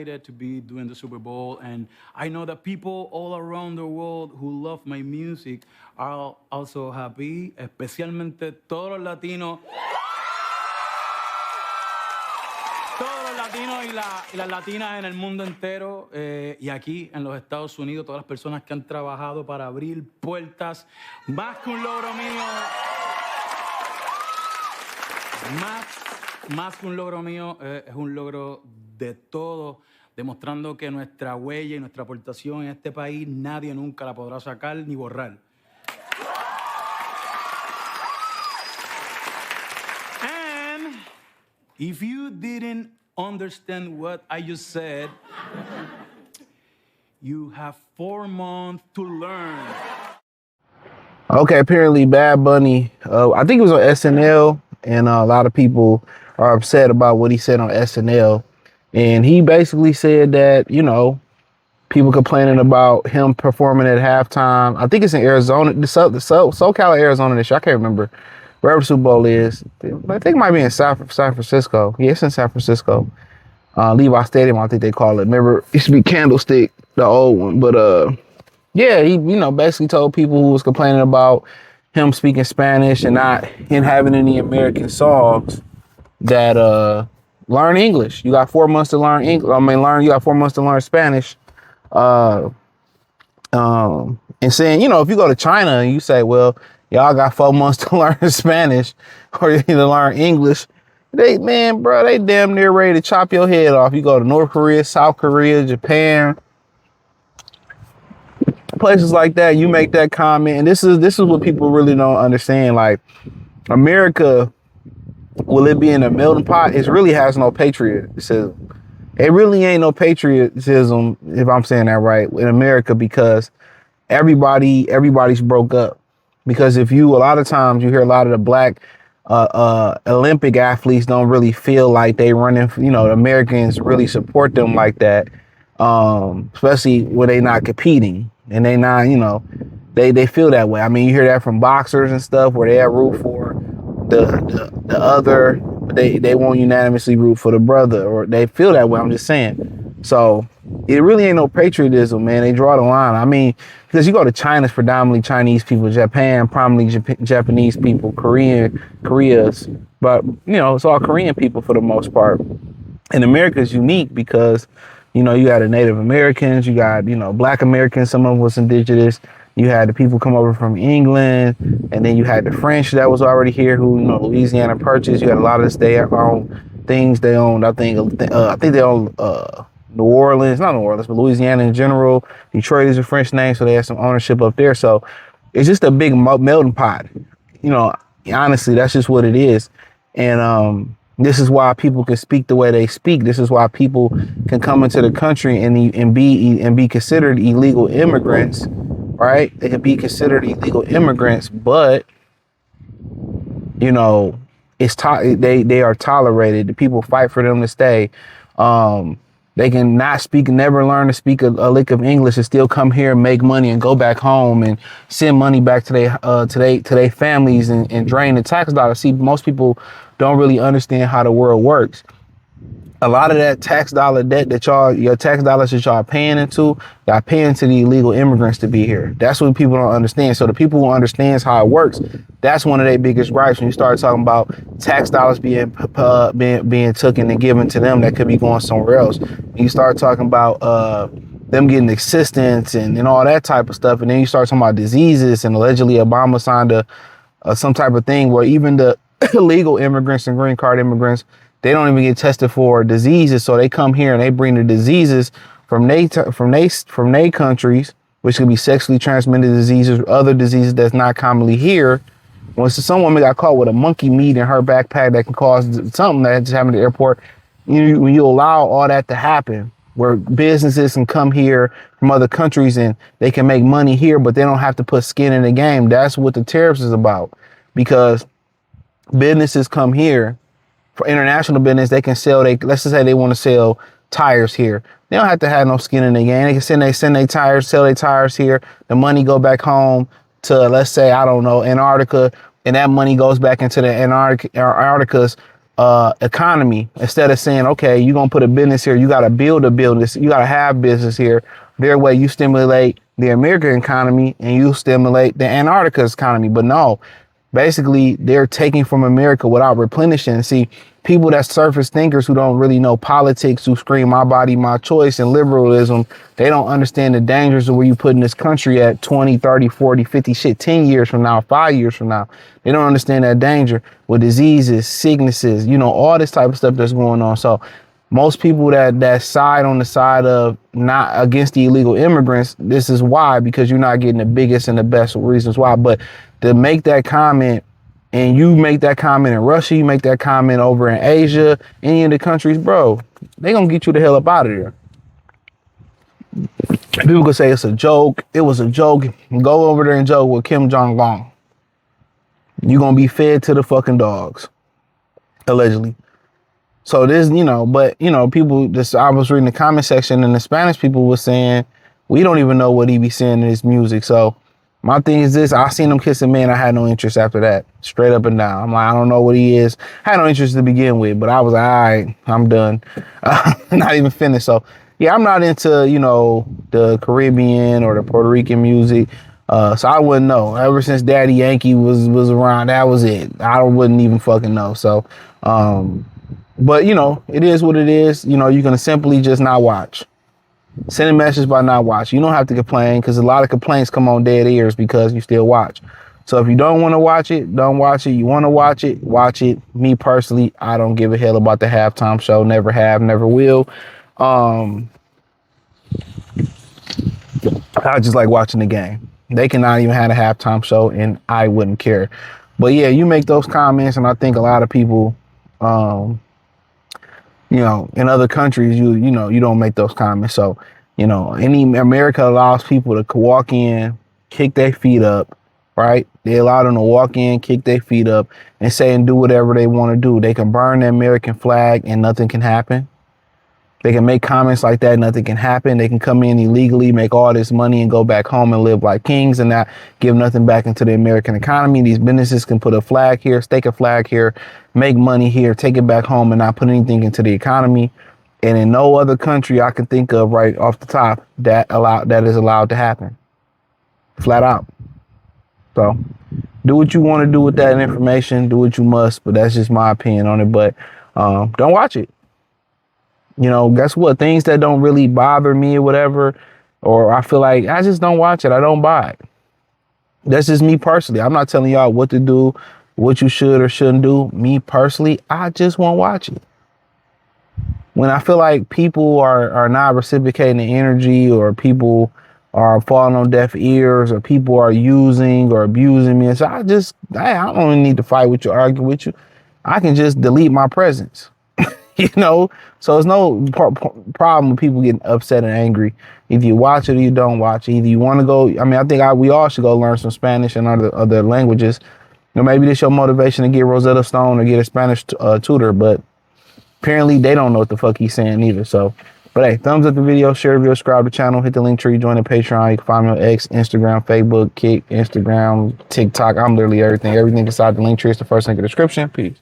excited to be doing the Super Bowl, and I know that people all around the world who love my music are also happy, especialmente todos los latinos y las latinas en el mundo entero y aquí en los Estados Unidos, todas las personas que han trabajado para abrir puertas, más que un logro mío, más que un logro mío, es un logro de todos, demostrando que nuestra huella y nuestra aportación en este país nadie nunca la podrá sacar ni borrar. And if you didn't understand what I just said, you have 4 months to learn. Okay, apparently Bad Bunny, I think it was on SNL, and a lot of people are upset about what he said on SNL. And he basically said that, you know, people complaining about him performing at halftime. I think it's in Arizona, the SoCal, Arizona this year. I can't remember wherever the Super Bowl is. I think it might be in San Francisco. Yeah, it's in San Francisco. Levi Stadium, I think they call it. Remember, it used to be Candlestick, the old one. But yeah, he, you know, basically told people who was complaining about him speaking Spanish and not him having any American songs that learn English. You got 4 months to learn English. You got 4 months to learn Spanish. And saying, you know, if you go to China and you say, well, y'all got 4 months to learn Spanish or you need to learn English, they damn near ready to chop your head off. You go to North Korea, South Korea, Japan, places like that, you make that comment, and this is what people really don't understand. Like, America, will it be in a melting pot? It really has no patriotism. It really ain't no patriotism, if I'm saying that right, in America, because everybody's broke up. Because a lot of times you hear a lot of the black Olympic athletes don't really feel like they running, you know, the Americans really support them like that, especially when they not competing. And they not, you know, they feel that way. I mean, you hear that from boxers and stuff where they root for the other, but they won't unanimously root for the brother, or they feel that way. I'm just saying. So it really ain't no patriotism, man. They draw the line. I mean, because you go to China, it's predominantly Chinese people, Japan, prominently Japanese people, Korea's, but you know, it's all Korean people for the most part. And America is unique because, you know, you got the Native Americans, you got, you know, Black Americans, some of them was indigenous. You had the people come over from England, and then you had the French that was already here who, you know, Louisiana Purchase. You had a lot of this, they own things. They owned, I think they own New Orleans, not New Orleans, but Louisiana in general. Detroit is a French name, so they had some ownership up there. So it's just a big melting pot. You know, honestly, that's just what it is. And, this is why people can speak the way they speak. This is why people can come into the country and be considered illegal immigrants, right? They can be considered illegal immigrants, but you know, they are tolerated. The people fight for them to stay. They can not speak, never learn to speak a lick of English, and still come here and make money and go back home and send money back to their families and drain the tax dollars. See, most people don't really understand how the world works. A lot of that tax dollar debt that your tax dollars that y'all paying into, y'all paying to the illegal immigrants to be here. That's what people don't understand. So the people who understands how it works, that's one of their biggest gripes when you start talking about tax dollars being taken and given to them that could be going somewhere else. You start talking about them getting assistance and all that type of stuff, and then you start talking about diseases, and allegedly Obama signed some type of thing where even the illegal immigrants and green card immigrants, they don't even get tested for diseases. So they come here and they bring the diseases from they countries, which could be sexually transmitted diseases, other diseases that's not commonly here. When some woman got caught with a monkey meat in her backpack that can cause something that just happened at the airport, when you allow all that to happen, where businesses can come here from other countries and they can make money here, but they don't have to put skin in the game. That's what the tariffs is about, because businesses come here for international business. They can sell, let's just say they want to sell tires here. They don't have to have no skin in the game. They can send their tires, sell their tires here. The money go back home to, let's say, I don't know, Antarctica, and that money goes back into the Antarctica's economy, instead of saying, okay, you're gonna put a business here, you gotta build a business, you gotta have business here. Their way, you stimulate the American economy and you stimulate the Antarctica's economy. But no, basically they're taking from America without replenishing. See, people that surface thinkers who don't really know politics, who scream my body, my choice and liberalism, they don't understand the dangers of where you putting this country at 20, 30, 40, 50, shit, 10 years from now, 5 years from now. They don't understand that danger with diseases, sicknesses, you know, all this type of stuff that's going on. So most people that side on the side of not against the illegal immigrants, this is why, because you're not getting the biggest and the best reasons why. But to make that comment, and you make that comment in Russia, you make that comment over in Asia, any of the countries, bro, they gonna get you the hell up out of there. People could say it's a joke. It was a joke. Go over there and joke with Kim Jong-un. You're gonna be fed to the fucking dogs, allegedly. So this, you know, but, you know, people, this, I was reading the comment section and the Spanish people were saying, we don't even know what he be saying in his music. So my thing is this, I seen him kiss a man. I had no interest after that, straight up and down. I'm like, I don't know what he is. I had no interest to begin with, but I was like, all right, I'm done. Not even finished. So yeah, I'm not into, you know, the Caribbean or the Puerto Rican music. So I wouldn't know. Ever since Daddy Yankee was around, that was it. I wouldn't even fucking know. So, but, you know, it is what it is. You know, you can simply just not watch. Send a message by not watch. You don't have to complain, because a lot of complaints come on dead ears because you still watch. So if you don't want to watch it, don't watch it. You want to watch it, watch it. Me personally, I don't give a hell about the halftime show. Never have, never will. I just like watching the game. They cannot even have a halftime show and I wouldn't care. But yeah, you make those comments and I think a lot of people, you know, in other countries, you know, you don't make those comments. So, you know, America allows people to walk in, kick their feet up, right? They allow them to walk in, kick their feet up and say and do whatever they want to do. They can burn the American flag and nothing can happen. They can make comments like that, nothing can happen. They can come in illegally, make all this money and go back home and live like kings and not give nothing back into the American economy. These businesses can put a flag here, stake a flag here, make money here, take it back home and not put anything into the economy. And in no other country I can think of right off the top that is allowed to happen. Flat out. So do what you want to do with that information, do what you must, but that's just my opinion on it. But don't watch it. You know, guess what? Things that don't really bother me or whatever, or I feel like I just don't watch it. I don't buy it. That's just me personally. I'm not telling y'all what to do, what you should or shouldn't do. Me personally, I just won't watch it. When I feel like people are not reciprocating the energy, or people are falling on deaf ears, or people are using or abusing me, and so I don't even need to fight with you, argue with you. I can just delete my presence. You know, so there's no problem with people getting upset and angry. Either you watch it or you don't watch it. Either you want to go. I mean, I think we all should go learn some Spanish and other languages. You know, maybe this your motivation to get Rosetta Stone or get a Spanish tutor, but apparently they don't know what the fuck he's saying either. So, but hey, thumbs up the video, share the video, subscribe to the channel, hit the link tree, join the Patreon. You can find me on X, Instagram, Facebook, Kick, Instagram, TikTok. I'm literally everything. Everything inside the link tree is the first link in the description. Peace.